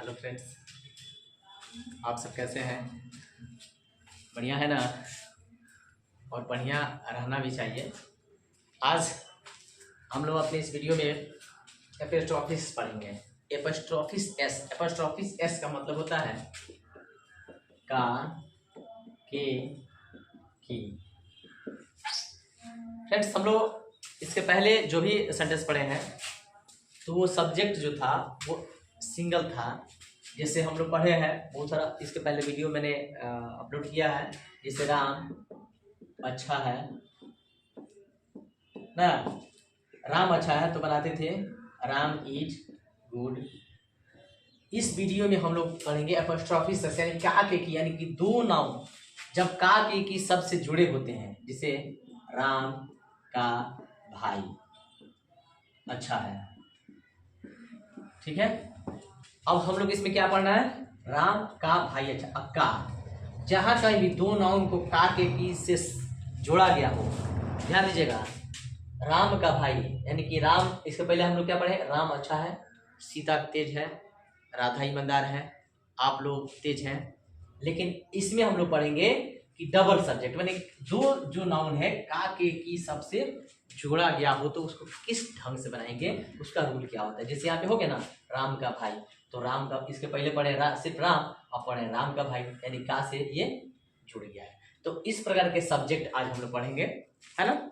Hello friends, आप सब कैसे हैं? बढ़िया है ना? और बढ़िया रहना भी चाहिए। आज हम लोग अपने इस वीडियो में एपोस्ट्रोफिस पढ़ेंगे। एपोस्ट्रोफिस एस का मतलब होता है का, के, की। फ्रेंड्स, हम लोग इसके पहले जो भी सेंटेंस पढ़े हैं तो वो सब्जेक्ट जो था वो सिंगल था। जैसे हम लोग पढ़े हैं बहुत सारा, इसके पहले वीडियो मैंने अपलोड किया है। जैसे राम अच्छा है ना, राम अच्छा है तो बनाते थे राम इज गुड। इस वीडियो में हम लोग पढ़ेंगे एपोस्ट्रोफिस एस, यानी का के की, यानी कि दो नाउन जब का के की सबसे जुड़े होते हैं। जैसे राम का भाई अच्छा है, ठीक है। अब हम लोग इसमें क्या पढ़ना है? राम का भाई अच्छा। अब का, जहां कहीं भी दो नाउन को का के की से जोड़ा गया हो, ध्यान दीजिएगा। राम का भाई यानी कि राम, इसके पहले हम लोग क्या पढ़े? राम अच्छा है, सीता तेज है, राधा ईमानदार है, आप लोग तेज हैं। लेकिन इसमें हम लोग पढ़ेंगे कि डबल सब्जेक्ट, माने दो जो नाउन है का के की सबसे जोड़ा गया हो तो उसको किस ढंग से बनाएंगे, उसका रूल क्या होता है। जैसे यहाँ पे हो गया ना राम का भाई, तो राम का इसके पहले पढ़े सिर्फ राम, और पढ़े राम का भाई, यानी का से ये जुड़ गया है। तो इस प्रकार के सब्जेक्ट आज हम लोग पढ़ेंगे, है ना।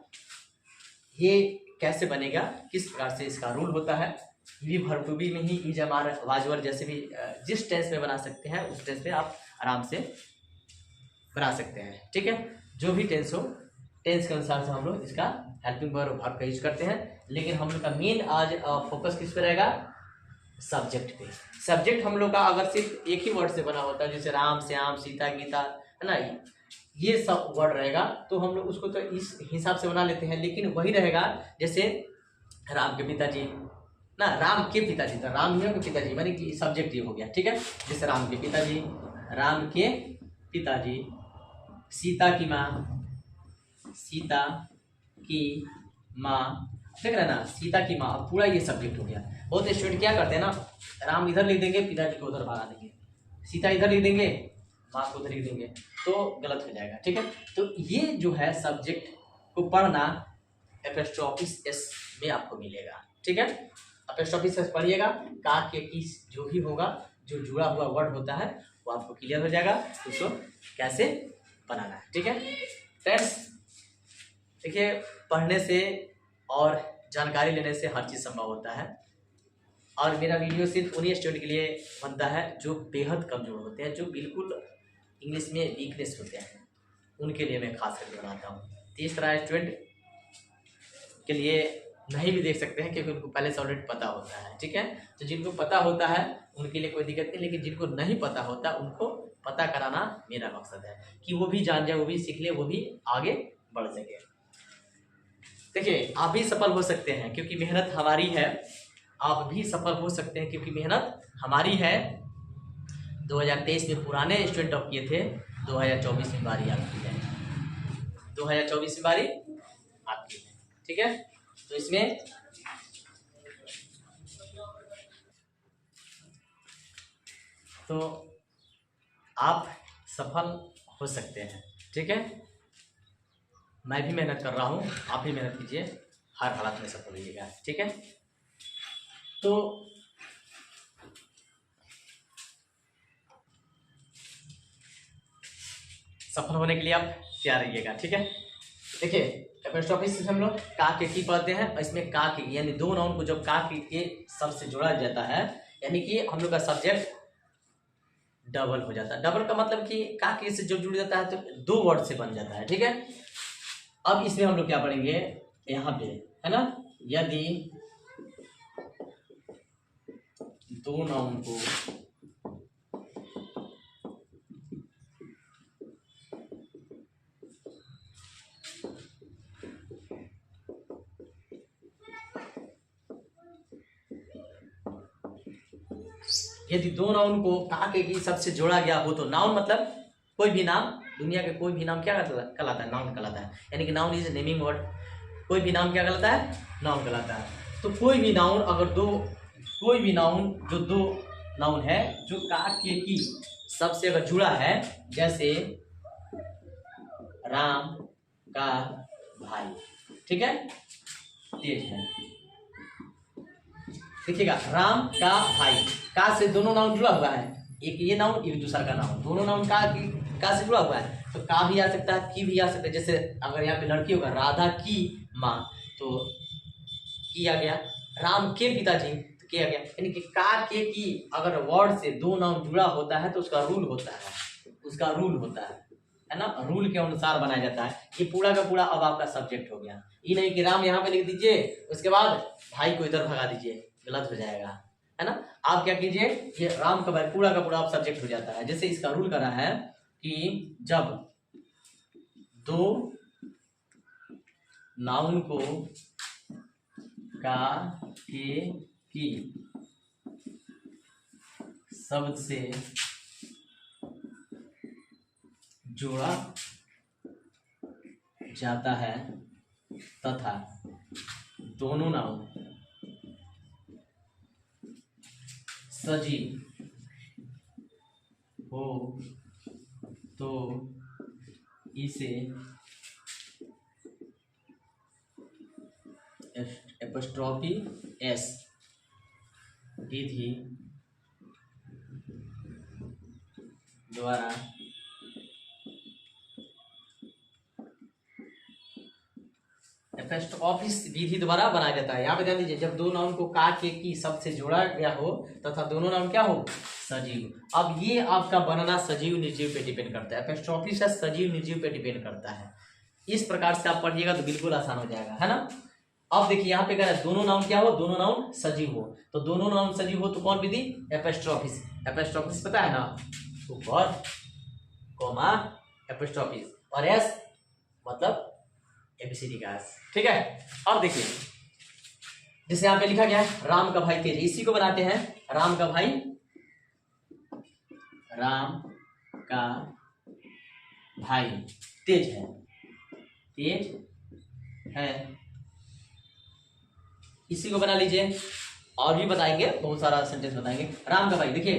ये कैसे बनेगा, किस प्रकार से इसका रूल होता है। वी भर टू बी में ही इज अमार वाजवर जैसे भी जिस टेंस में बना सकते हैं उस टेंस में आप आराम से बना सकते हैं, ठीक है। जो भी टेंस हो, टेंस के अनुसार से हम लोग इसका हेल्पिंग वर्ब वर्ब का यूज करते हैं। लेकिन हम लोग का मेन आज फोकस किस पे रहेगा? सब्जेक्ट पे। सब्जेक्ट हम लोग का अगर सिर्फ एक ही वर्ड से बना होता है, जैसे राम श्याम सीता गीता, है ना, ये सब वर्ड रहेगा तो हम लोग उसको तो इस हिसाब से बना लेते हैं। लेकिन वही रहेगा जैसे राम के पिताजी ना, राम के पिताजी, तो राम ही के पिताजी माने कि सब्जेक्ट ये हो गया, ठीक है। जैसे राम के पिताजी, राम के पिताजी, सीता की माँ, सीता की माँ, देख रहे ना, सीता की माँ, पूरा ये सब्जेक्ट हो गया। बहुत स्टूडेंट क्या करते हैं ना, राम इधर लिख देंगे, पिताजी को उधर भगा देंगे, सीता इधर लिख देंगे, माँ को उधर लिख देंगे, तो गलत हो जाएगा, ठीक है। तो ये जो है सब्जेक्ट को पढ़ना एपोस्ट्रोफिस एस में आपको मिलेगा, ठीक है। एपोस्ट्रोफिस एस पढ़िएगा, का के की जो भी होगा, जो जुड़ा हुआ वर्ड होता है वो आपको क्लियर हो जाएगा, उसको कैसे बनाना है, ठीक है फ्रेंड्स। देखिए, पढ़ने से और जानकारी लेने से हर चीज़ संभव होता है। और मेरा वीडियो सिर्फ उन्हीं स्टूडेंट के लिए बनता है जो बेहद कमज़ोर होते हैं, जो बिल्कुल इंग्लिश में वीकनेस होते हैं, उनके लिए मैं खास करके बनाता हूँ। तो इस तरह स्टूडेंट के लिए नहीं भी देख सकते हैं क्योंकि उनको पहले से ऑलरेडी पता होता है, ठीक है। तो जिनको पता होता है उनके लिए कोई दिक्कत नहीं, लेकिन जिनको नहीं पता होता उनको पता कराना मेरा मकसद है कि वो भी जान जाए, वो भी सीख ले, वो भी आगे बढ़ सके। देखिए, आप भी सफल हो सकते हैं क्योंकि मेहनत हमारी है। आप भी सफल हो सकते हैं क्योंकि मेहनत हमारी है। 2023 में पुराने स्टूडेंट टॉप किए थे, 2024 में बारी आपकी है, 2024 में बारी आपकी है, ठीक है। तो इसमें तो आप सफल हो सकते हैं, ठीक है। मैं भी मेहनत कर रहा हूँ, आप भी मेहनत कीजिए, हर हालत में सफल होइएगा, ठीक है। तो सफल होने के लिए आप तैयार रहिएगा, ठीक है। देखिए, एपोस्ट्रोफिस से हम लोग का के की पढ़ते हैं, और इसमें का के यानी दो नाउन को जब का के शब्द से जोड़ा जाता है, यानी कि हम लोग का सब्जेक्ट डबल हो जाता है। डबल का मतलब कि का के से जब जुड़ जाता है तो दो वर्ड से बन जाता है, ठीक है। अब इसमें हम लोग क्या पढ़ेंगे, यहाँ पे है ना, यदि दो नाउन को यदि दो नाउन को का के की सबसे जोड़ा गया हो तो, नाउन मतलब कोई भी नाम, दुनिया के कोई भी नाम क्या कहलाता है? नाउन कहलाता है, यानी कि नाउन इज नेमिंग वर्ड। कोई भी नाम क्या कहलाता है? नाउन कहलाता है। तो कोई भी नाउन अगर दो, कोई भी नाउन जो दो नाउन है जो का के की शब्द से अगर जुड़ा है, जैसे राम का भाई, ठीक है, तेज है। देखिएगा, राम का भाई, का से दोनों नाउन जुड़ा हुआ है, एक ये नाउन एक दूसरा का नाउन, दोनों नाउन का से जुड़ा हुआ है, तो का भी आ सकता है, की भी आ सकता है। जैसे अगर यहाँ पे लड़की होगा राधा की माँ, तो की आ गया, राम के पिताजी तो के आ गया, यानी कि का के की अगर वर्ड से दो नाउन जुड़ा होता है तो उसका रूल होता है, उसका रूल होता है ना, रूल के अनुसार बनाया जाता है। ये पूरा का पूरा अब आपका सब्जेक्ट हो गया। ये नहीं कि राम यहाँ पे लिख दीजिए उसके बाद भाई को इधर भगा दीजिए, गलत हो जाएगा, है ना। आप क्या कीजिए, ये राम का भाई पूरा का पूरा आप सब्जेक्ट हो जाता है। जैसे इसका रूल करा है कि जब दो नाउन को का के की शब्द से जोड़ा जाता है तथा दोनों नाउन सजीव हो तो इसे एपोस्ट्रोफी एस विधि द्वारा एपोस्ट्रोफी विधि द्वारा बनाया जाता है। यहाँ पे ध्यान दीजिए, जब दो नाउन को का के की शब्द से जोड़ा गया हो तथा दोनों नाउन क्या हो, सजीव। अब ये आपका बनना सजीव निर्जीव पे डिपेंड करता है, एपोस्ट्रोफी से सजीव निर्जीव पे डिपेंड करता है। इस प्रकार से आप पढ़िएगा तो बिल्कुल आसान हो जाएगा, है ना। अब देखिए यहाँ पे कह रहा है दोनों नाउन क्या हो, दोनों नाउन सजीव हो, तो दोनों नाउन सजीव हो तो कौन विधि, एपोस्ट्रोफिस। एपोस्ट्रोफिस पता है ना, ऊपर कॉमा एपोस्ट्रोफिस और एस मतलब एबीसीडी का एस, ठीक है। अब देखिए जैसे यहाँ पे लिखा गया है राम का भाई तेज, इसी को बनाते हैं राम का भाई, राम का भाई तेज है, तेज है, इसी को बना लीजिए। और भी बताएंगे, बहुत सारा सेंटेंस बताएंगे। राम का भाई, देखिए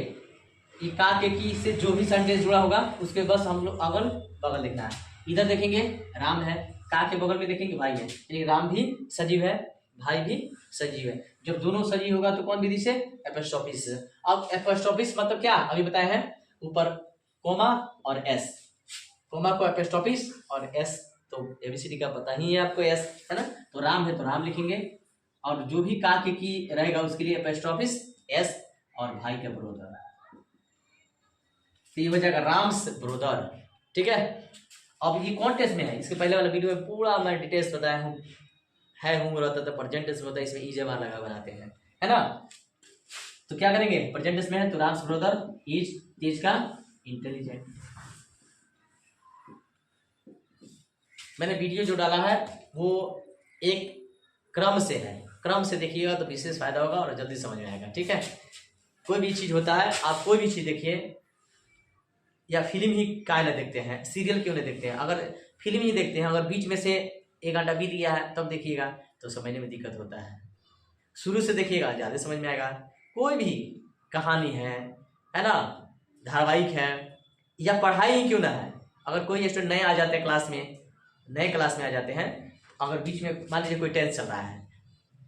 ये का के की से जो भी सेंटेंस जुड़ा होगा उसके बस हम लोग अगल बगल लिखना है। इधर देखेंगे राम है, का के बगल में देखेंगे भाई है, यानी राम भी सजीव है, भाई भी सजीव है। जब दोनों सजीव होगा तो कौन विधि से, एपोस्ट्रोफिस से। अब एपोस्ट्रोफिस मतलब क्या, अभी बताए हैं, ऊपर कोमा और एस, कोमा को एपोस्ट्रोफिस और एस तो एबीसीडी का पता ही है आपको, एस है ना, तो राम है तो राम लिखेंगे, और जो भी का के की रहेगा उसके लिए एपोस्ट्रोफिस एस, और भाई का ब्रोदर, तो ये हो जाएगा राम्स ब्रोदर, ठीक है। अब ये कौन टेंस में है, इसके पहले वाला वीडियो में पूरा मैं डिटेल्स बताया हूँ, है हूँ रहता था, प्रेजेंट टेंस होता है, इसमें इज बार लगा बनाते हैं, है ना। तो क्या करेंगे, प्रेजेंट टेंस में है तो राम्स ब्रोदर इज तेज का इंटेलिजेंट। मैंने वीडियो जो डाला है वो एक क्रम से है, क्रम से देखिएगा तो विशेष फायदा होगा और जल्दी समझ में आएगा, ठीक है। कोई भी चीज होता है, आप कोई भी चीज देखिए, या फिल्म ही काहे ना देखते हैं, सीरियल क्यों नहीं देखते हैं, अगर फिल्म ही देखते हैं, अगर बीच में से 1 घंटा बीत गया है तब देखिएगा तो समझने में दिक्कत होता है, शुरू से देखिएगा ज़्यादा समझ में आएगा। कोई भी कहानी है ना, धारावाहिक है, या पढ़ाई ही क्यों ना है, अगर कोई स्टूडेंट नए आ जाते हैं क्लास में, नए क्लास में आ जाते हैं, अगर बीच में मान लीजिए कोई टेंस चल रहा है,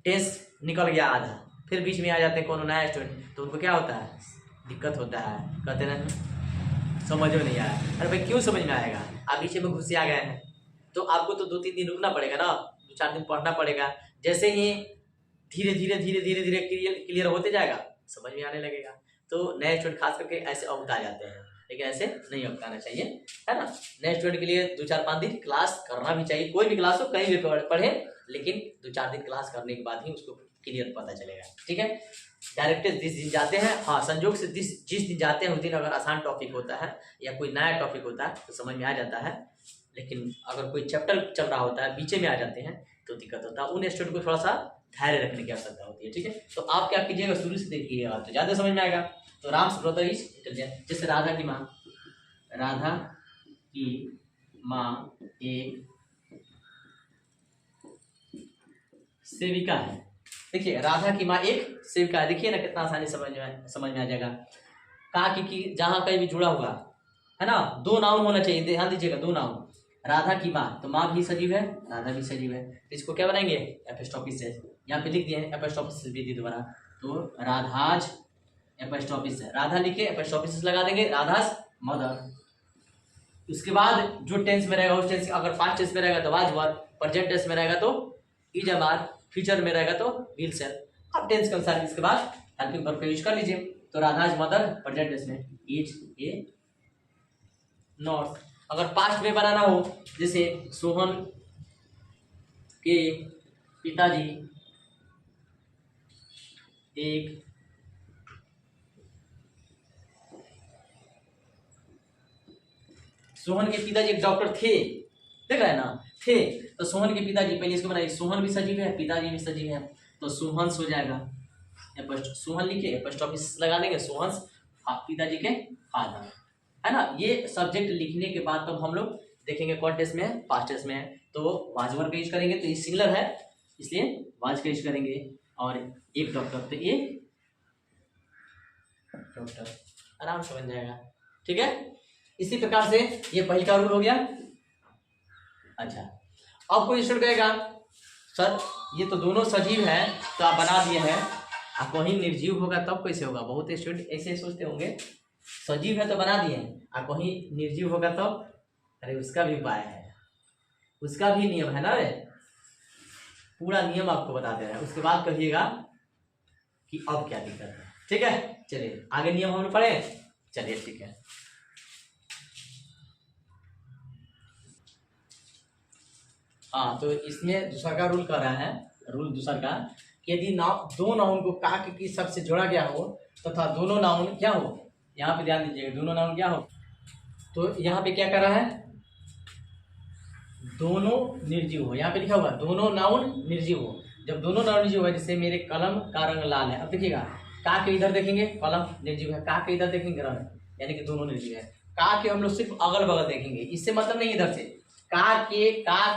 टेंस निकल गया आधा, फिर बीच में आ जाते हैं कौन नया स्टूडेंट, तो उनको क्या होता है, दिक्कत होता है, कहते ना समझ में नहीं आया। अरे भाई क्यों समझ में आएगा, आप बीच में घुसे आ गए हैं, तो आपको तो 2-3 दिन रुकना पड़ेगा ना, 2-4 दिन पढ़ना पड़ेगा, जैसे ही धीरे धीरे धीरे धीरे धीरे क्लियर होते जाएगा समझ में आने लगेगा। तो नए स्टूडेंट खास करके ऐसे अवता जाते हैं, लेकिन ऐसे नहीं अवताना चाहिए, है ना। नए स्टूडेंट के लिए 2-4-5 दिन क्लास करना भी चाहिए, कोई भी क्लास हो कहीं भी पढ़े, लेकिन 2-4 दिन क्लास करने के बाद ही उसको क्लियर पता चलेगा, ठीक है। डायरेक्ट जिस दिन जाते हैं, हाँ संजोग से जिस दिन जाते हैं उस दिन अगर आसान टॉपिक होता है या कोई नया टॉपिक होता है तो समझ में आ जाता है, लेकिन अगर कोई चैप्टर चल रहा होता है बीचे में आ जाते हैं तो दिक्कत होता है, उन स्टूडेंट को थोड़ा सा धैर्य रखने की आवश्यकता होती है, ठीक है। तो आप क्या कीजिएगा, शुरू से देखिएगा तो ज़्यादा समझ में आएगा। तो राम्स ब्रदर इज इंटेलिजेंट, जैसे राधा की माँ एक सेविका है, देखिए राधा की माँ एक सेविका है, देखिए ना कितना आसानी समझ में आ जाएगा। का की जहां कहीं भी जुड़ा हुआ है ना, दो नाउन होना चाहिए, ध्यान दीजिएगा, दो नाउन। राधा की माँ, तो माँ भी सजीव है, राधा भी सजीव है, तो इसको क्या बनाएंगे, एपिस्टॉपिस से। यहाँ पे लिख दिए हैं एपिस्टॉपिस से विधि द्वारा, तो राधाज एपिस्टॉपिस है, राधा लिखे एपिस्टॉपिस लगा देंगे, राधाज मदर। उसके बाद जो टेंस में रहेगा उस टेंस, अगर पास्ट टेंस में रहेगा तो वाज वर, प्रेजेंट टेंस में रहेगा तो इज एम, फ्यूचर में रहेगा तो विल सेल। अब टेंस के अनुसार इसके बाद हेल्पिंग वर्ब का यूज कर लीजिए। तो राधाज मदर प्रेजेंट टेंस में इज ए नॉट। अगर पास्ट में बनाना हो, जैसे सोहन के पिताजी एक सोहन के पिताजी एक डॉक्टर थे, देख रहे हैं ना, थे, तो सोहन के पिताजी, पहले इसको बनाइए, सोहन भी सजीव है, पिताजी भी सजीव है, तो सोहंस हो जाएगा, सोहन लिखे एपिस्टॉपिस लगा देंगे, सोहंस पिताजी के फादर, है ना। ये सब्जेक्ट लिखने के बाद तब हम लोग देखेंगे कौन टेंस में है, पास्ट टेंस में है, तो वाजवर का यूज करेंगे, तो ये सिंगुलर है इसलिए वाज का यूज करेंगे, और एक डॉक्टर, तो ये डॉक्टर, आराम से बन जाएगा, ठीक है। इसी प्रकार से ये पहले का रूल हो गया। अच्छा, अब कोई स्टूडेंट कहेगा सर ये तो दोनों सजीव है, तो आप बना दिए हैं, आप कहीं निर्जीव होगा तब कैसे होगा, बहुत स्टूडेंट ऐसे सोचते होंगे, सजीव है तो बना दिए, और कहीं निर्जीव होगा तब, अरे उसका भी उपाय है, उसका भी नियम है ना रे, पूरा नियम आपको बता दे रहा है, उसके बाद कहिएगा कि अब क्या दिक्कत है, ठीक है। चलिए आगे नियम हम लोग पढ़े, चलिए ठीक है। हाँ, तो इसमें दूसरा का रूल कर रहा है, रूल दूसरा का, कि यदि दो नाउन को का की शब्द से जोड़ा गया हो तथा दोनों नाउन क्या हो, यहाँ पे ध्यान दीजिएगा, दोनों नाउन क्या हो, तो यहाँ पे क्या कर रहा है, दोनों निर्जीव हो, यहाँ पे लिखा हुआ दोनों नाउन निर्जीव हो। जब दोनों नाउन निर्जीव है, जैसे मेरे कलम का रंग लाल है, अब देखिएगा का के इधर देखेंगे कलम निर्जीव है, का के इधर देखेंगे रंग, यानी कि दोनों निर्जीव है। का के हम लोग सिर्फ अगल बगल देखेंगे, इससे मतलब नहीं इधर से, का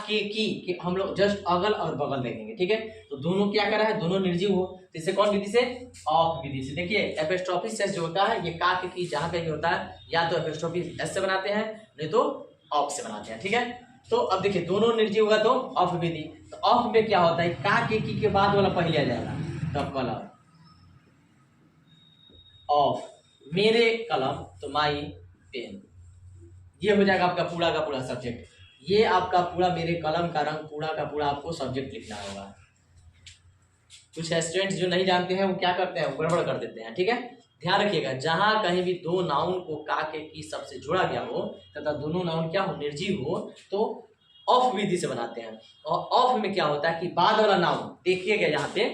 के की हम लोग जस्ट अगल और बगल देखेंगे, ठीक है। तो दोनों क्या कर रहा है, दोनों निर्जीव हो, तो इसे कौन विधि से, ऑफ विधि से। देखिए एपिस्ट्रोफी एस जो होता है, ये का के की जहां कहीं होता है, या तो एपिस्ट्रोफी एस से बनाते हैं, नहीं तो ऑफ से बनाते हैं, ठीक है। तो अब देखिए दोनों निर्जीव होगा तो ऑफ विधि, तो ऑफ में क्या होता है, का के की के बाद वाला पहले आ जाएगा, द कलर ऑफ मेरे कलम, तो माई पेन, ये हो जाएगा आपका पूरा का पूरा सब्जेक्ट, ये आपका पूरा मेरे कलम का रंग पूरा का पूरा आपको सब्जेक्ट लिखना होगा। कुछ स्टूडेंट्स जो नहीं जानते हैं वो क्या करते हैं, गड़बड़ कर देते हैं, ठीक है। ध्यान रखिएगा, जहां कहीं भी दो नाउन को का के की सबसे जोड़ा गया हो तथा दोनों नाउन क्या हो, निर्जीव हो, तो ऑफ विधि से बनाते हैं। और ऑफ में क्या होता है कि बाद वाला नाउन, देखिएगा यहाँ पे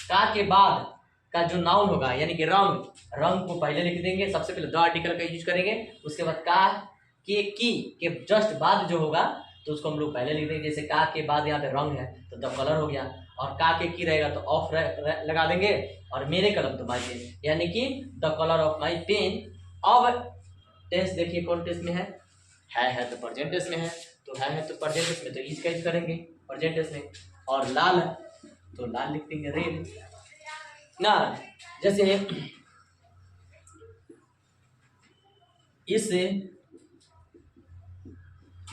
का के बाद का जो नाउन होगा, यानी कि रंग, रंग को पहले लिख देंगे, सबसे पहले द आर्टिकल का यूज करेंगे, उसके बाद का के की के जस्ट बाद जो होगा तो उसको हम लोग पहले लिख देंगे, जैसे का के बाद यहाँ पे रंग है तो द कलर हो गया, और का के की रहेगा तो ऑफ लगा देंगे, और मेरे कलम तो माई पेन, यानी कि the colour of my pen. अब टेंस देखिए कौन टेंस में है तो प्रेजेंट टेंस में है, तो है तो प्रेजेंट टेंस में तो इज का यूज करेंगे प्रेजेंट टेंस में, और लाल है तो लाल लिख देंगे, रेड ना। जैसे इस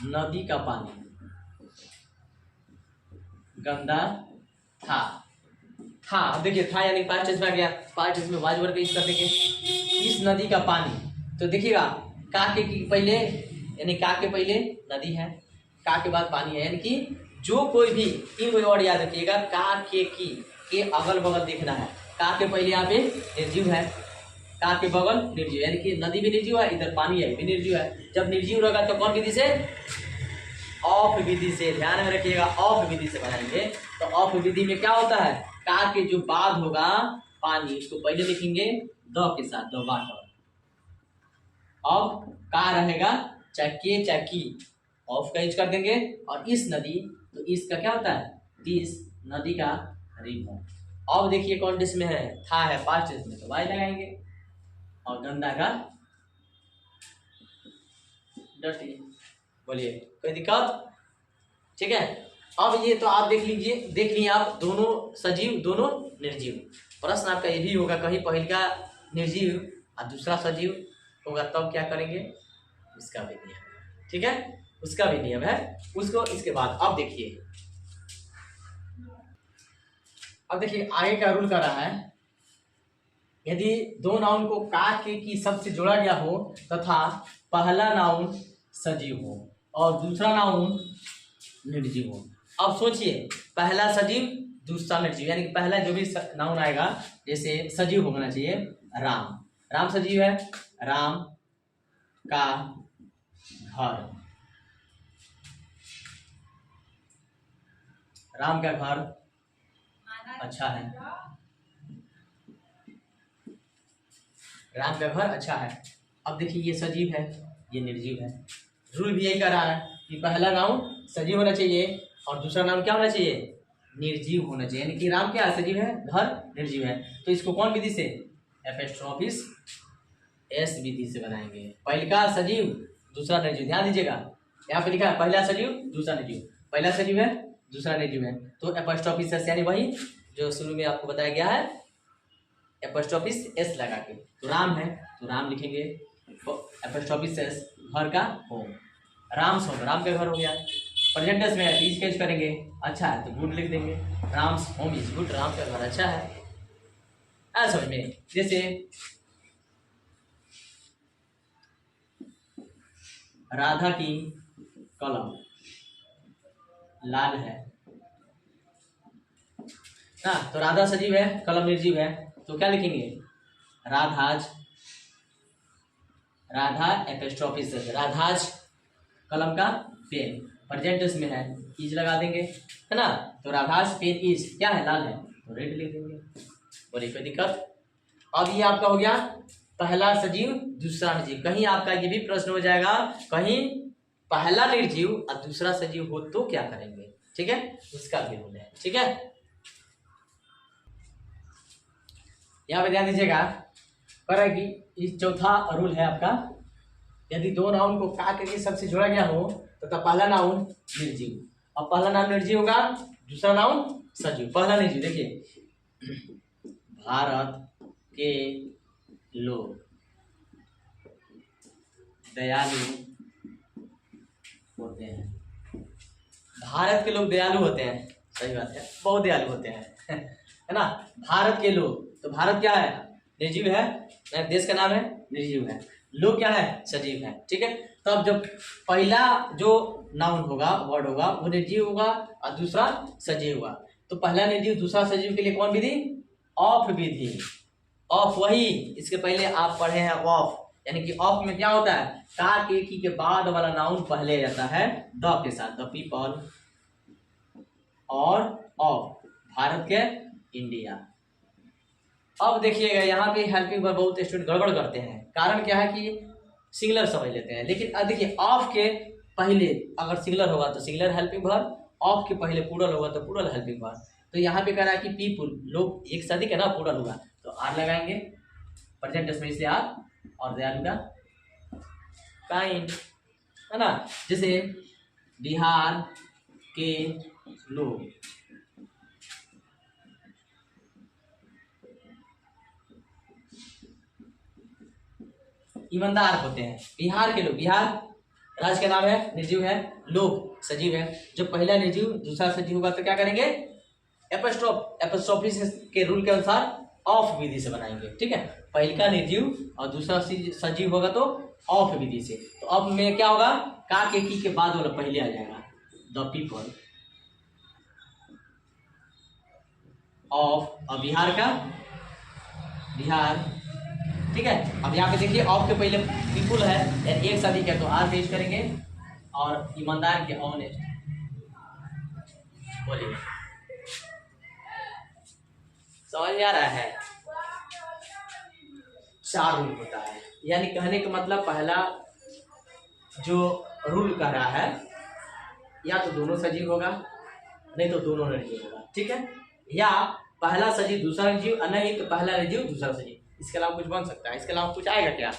नदी का पानी गंदा था, अब देखिए था यानी पास्ट टेंस में आ गया, पास्ट टेंस में वाज वर्ब का यूज कर देंगे, इस नदी का पानी, तो देखिएगा का के की पहले, यानी का के पहले नदी है, का के बाद पानी है, यानी कि जो कोई भी तीन वर्ड याद रखिएगा, का के की के अगल बगल देखना है, का के पहले यहाँ पे निर्जीव है, का के बगल निर्जीव, यानी कि नदी भी निर्जीव है, इधर पानी है भी निर्जीव है। जब निर्जीव रहेगा तो कौन विधि से, ऑफ विधि से, ध्यान में रखिएगा, ऑफ विधि से बनाएंगे। तो ऑफ विधि में क्या होता है, का के जो बाद होगा पानी, उसको पहले लिखेंगे द के साथ, द वाटर, अब का रहेगा चाहे के चाहे की, ऑफ का यूज कर देंगे, और इस नदी, तो इसका क्या होता है, दिस नदी का रिवर। अब देखिए कौन टेंस में है, था है पास्ट टेंस में तो वाई लगाएंगे, और गंदा का डस्टी, बोलिए कोई दिक्कत, ठीक है। अब ये तो आप देख लीजिए, देख लिए आप दोनों सजीव दोनों निर्जीव। प्रश्न आपका ये भी होगा कहीं पहले का निर्जीव और दूसरा सजीव होगा तब क्या करेंगे, उसका भी नियम है, ठीक है, उसका भी नियम है उसको। इसके बाद अब देखिए, अब देखिए आगे का रूल कर रहा है, यदि दो नाउन को का के की शब्द से जोड़ा गया हो तथा पहला नाउन सजीव हो और दूसरा नाउन निर्जीव हो। अब सोचिए, पहला सजीव दूसरा निर्जीव, यानी कि पहला जो भी नाउन आएगा, जैसे सजीव होना चाहिए राम, राम सजीव है, राम का घर, राम का घर अच्छा है, राम का घर अच्छा है। अब देखिए ये सजीव है, ये निर्जीव है। रूल भी यही कह रहा है कि पहला नाउन सजीव होना चाहिए और दूसरा नाउन क्या होना चाहिए, निर्जीव होना चाहिए। यानी कि राम क्या है, सजीव है, घर निर्जीव है, तो इसको कौन विधि से, एपोस्ट्रोफिस एस विधि से बनाएंगे। पहला सजीव दूसरा निर्जीव, ध्यान दीजिएगा यहाँ पे लिखा है पहला सजीव दूसरा निर्जीव, पहला सजीव है दूसरा निर्जीव है, तो एपोस्ट्रोफिस एस यानी वही जो शुरू में आपको बताया गया है, एपोस्ट्रोफिस एस लगा के। तो राम है तो राम लिखेंगे, एपोस्ट्रोफिस एस, घर का होम, राम्स होम, राम का घर हो गया। प्रेजेंट टेंस में इज कैच करेंगे, अच्छा है तो गुड लिख देंगे, Ram's home is good, Ram का घर अच्छा है। समझ में, जैसे राधा की कलम लाल है ना, तो राधा सजीव है कलम निर्जीव है, तो क्या लिखेंगे, राधाज, राधा एपोस्ट्रोफिस एस, राधाज कलम का पेन, प्रेजेंट में है इज लगा देंगे, है ना, तो राधाज पेन इज क्या है, लाल है, तो रेड लिख देंगे, बोलिए कोई दिक्कत। अब ये आपका हो गया पहला सजीव दूसरा निर्जीव। कहीं आपका ये भी प्रश्न हो जाएगा, कहीं पहला निर्जीव और दूसरा सजीव हो तो क्या करेंगे, ठीक है, उसका भी रूल है, ठीक है। यहाँ पे ध्यान दीजिएगा, करें कि इस चौथा रूल है आपका, यदि दो नाउन को का के शब्द से जोड़ा गया हो तो पहला नाउन निर्जीव, और पहला नाउन निर्जीव होगा दूसरा नाउन सजीव। पहला निर्जीव देखिए, भारत के लोग दयालु होते हैं, भारत के लोग दयालु होते हैं, सही बात है, बहुत दयालु होते हैं है ना। भारत के लोग, तो भारत क्या है, निर्जीव है, देश का नाम है, निर्जीव है, लोग क्या है, सजीव है, ठीक है। तो अब जब पहला जो नाउन होगा, वर्ड होगा, वो निर्जीव होगा और दूसरा सजीव होगा, तो पहला निर्जीव दूसरा सजीव के लिए कौन विधि, ऑफ विधि। ऑफ वही इसके पहले आप पढ़े हैं ऑफ, यानी कि ऑफ में क्या होता है, का के की के बाद वाला नाउन पहले जाता है द के साथ, द पीपल, और ऑफ भारत के, इंडिया। अब देखिएगा यहाँ पे हेल्पिंग पर बहुत स्टूडेंट गड़बड़ करते हैं, कारण क्या है कि सिंगुलर समझ लेते हैं, लेकिन अब देखिए ऑफ के पहले अगर सिंगुलर होगा तो सिंगुलर हेल्पिंग वर्ब, ऑफ के पहले प्लूरल होगा तो प्लूरल हेल्पिंग वर्ब। तो यहाँ पे कह रहा है कि पीपुल, लोग, एक से अधिक है ना, प्लूरल होगा तो आर लगाएंगे, प्रेजेंट टेंस में इसलिए आर, और दयालु का काइंड, है ना। जैसे बिहार के लोग ईमानदार होते हैं, बिहार के लोग, बिहार राज्य का नाम है, निर्जीव है, लोग सजीव है, जो पहला निर्जीव दूसरा सजीव होगा तो क्या करेंगे, एपोस्ट्रोफिस के रूल के अनुसार ऑफ विधि से बनाएंगे, ठीक है। पहला निर्जीव और दूसरा सजीव होगा तो ऑफ विधि से। तो अब में क्या होगा, का के की के बाद वाला पहले आ जाएगा, द पीपल ऑफ, और बिहार का बिहार, ठीक है। अब यहाँ पे देखिए ऑफ के पहले पीपुल है, यानी एक शादी क्या, तो आर पेश करेंगे, और ईमानदार के ऑनेस्ट, बोलिए समझ में आ रहा है। चार रूल होता है, यानी कहने का मतलब पहला जो रूल कह रहा है, या तो दोनों सजीव होगा, नहीं तो दोनों निर्जीव होगा, ठीक है, या पहला सजीव दूसरा निर्जीव, नहीं तो पहला निर्जीव दूसरा सजीव, इसके अलावा कुछ बन सकता है। इसके अलावा कुछ आएगा क्या,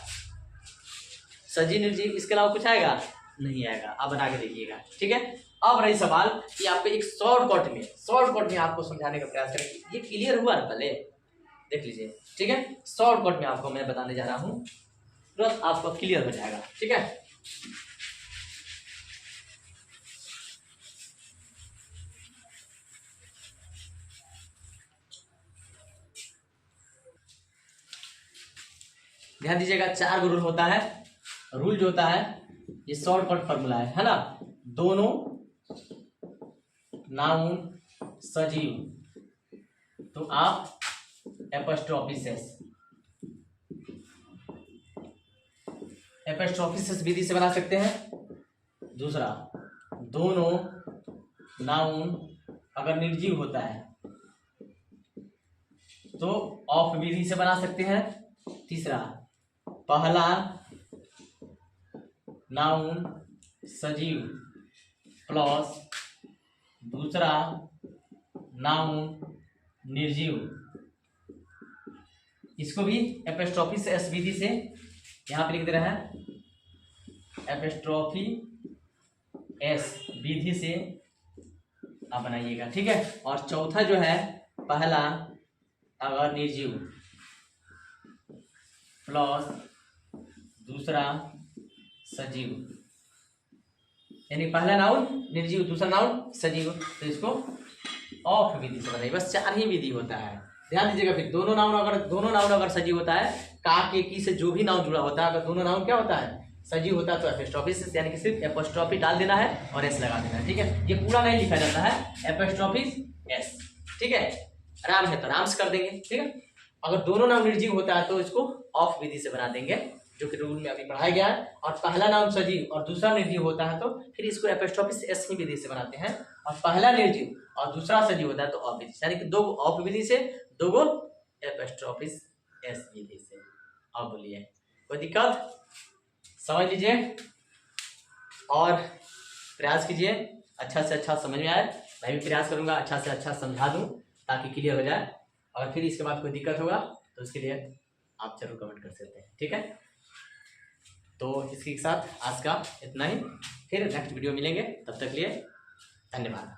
सजीव निर्जीव, इसके अलावा कुछ आएगा नहीं आएगा, आप बना के देखिएगा, ठीक है। अब रही सवाल कि आपको एक शॉर्टकट में आपको समझाने का प्रयास करें। ये क्लियर हुआ ना पहले, देख लीजिए, ठीक है। शॉर्टकट में आपको मैं बताने जा रहा हूँ, तुरंत आपको क्लियर हो जाएगा, ठीक है। ध्यान दीजिएगा, 4 रूल होता है। रूल जो होता है ये शॉर्टकट फॉर्मूला है ना। दोनों नाउन सजीव तो आप एपोस्ट्रोफिस विधि से बना सकते हैं। दूसरा, दोनों नाउन अगर निर्जीव होता है तो ऑफ विधि से बना सकते हैं। तीसरा, पहला नाउन सजीव प्लस दूसरा नाउन निर्जीव, इसको भी एपोस्ट्रोफी से एस विधि से यहां पे लिख दे रहा है, एपोस्ट्रोफी एस विधि से आप बनाइएगा, ठीक है। और चौथा जो है, पहला अगर निर्जीव प्लस दूसरा सजीव, यानी पहला नाउन निर्जीव दूसरा नाउन सजीव, तो इसको ऑफ विधि से बनाइए। बस 4 ही विधि होता है। ध्यान दीजिएगा, फिर दोनों नाउन अगर सजीव होता है, का के की से जो भी नाउन जुड़ा होता है, अगर दोनों नाउन क्या होता है सजीव होता है तो एपोस्ट्रोफिस, यानी कि सिर्फ एपोस्ट्रोफी डाल देना है और एस लगा देना है, ठीक है। ये पूरा नहीं लिखा जाता है, एपोस्ट्रोफिस एस, ठीक है। राम है तो राम से कर देंगे, ठीक है। अगर दोनों नाम निर्जीव होता है तो इसको ऑफ विधि से बना देंगे, जो कि रूल में अभी पढ़ाया गया है। और पहला नाम सजीव और दूसरा निर्जीव होता है तो फिर इसको एपोस्ट्रोफिस एस ही विधि से बनाते हैं। और पहला निर्जीव और दूसरा सजीव होता है तो ऑफ विधि, यानी कि 2 ऑफ विधि से, 2 एपोस्ट्रोफिस एस विधि से। अब बोलिए, कोई दिक्कत? समझ लीजिए और प्रयास कीजिए, अच्छा से अच्छा समझ में आए। मैं भी प्रयास करूंगा अच्छा से अच्छा समझा दूं ताकि क्लियर हो जाए। और फिर इसके बाद कोई दिक्कत होगा तो उसके लिए आप जरूर कमेंट कर सकते हैं, ठीक है। तो इसके साथ आज का इतना ही, फिर नेक्स्ट वीडियो मिलेंगे, तब तक के लिए धन्यवाद।